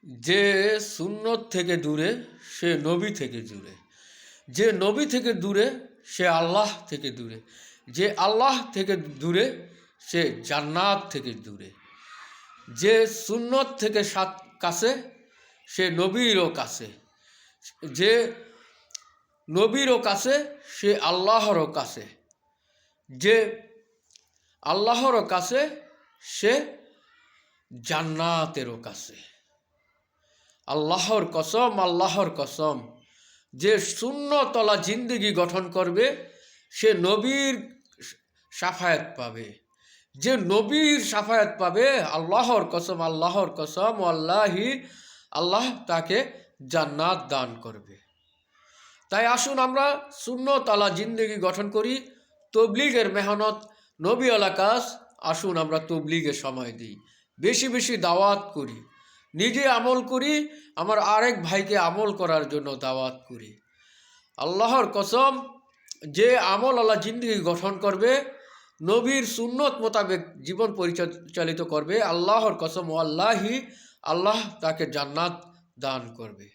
যে সুন্নত থেকে দূরে সে নবী থেকে দূরে, যে নবী থেকে দূরে সে আল্লাহ থেকে দূরে, যে আল্লাহ থেকে দূরে সে জান্নাত থেকে দূরে, যে সুন্নত থেকে কাছে সে নবীরও কাছে, যে নবীরও কাছে সে আল্লাহরও কাছে, যে আল্লাহরও কাছে সে জান্নাতেরও কাছে। আল্লাহর কসম, আল্লাহর কসম, যে শূন্যতলা জিন্দেগি গঠন করবে সে নবীর শাফায়াত পাবে, যে নবীর শাফায়াত পাবে। আল্লাহর কসম, আল্লাহর কসম, আল্লাহি, আল্লাহ তাকে জান্নাত দান করবে। তাই আসুন আমরা শূন্যতলা জিন্দেগি গঠন করি, তবলিগের মেহনত, নবীওয়ালা কাজ। আসুন আমরা তবলিগে সময় দিই, বেশি বেশি দাওয়াত করি, নিজে আমল করি, আমার আরেক ভাইকে আমল করার জন্য দাওয়াত করি। আল্লাহর কসম, যে আমল আল্লাহ জিন্দগি গঠন করবে, নবীর সুন্নত মোতাবেক জীবন পরিচালিত করবে, আল্লাহর কসম আল্লাহি, আল্লাহ তাকে জান্নাত দান করবে।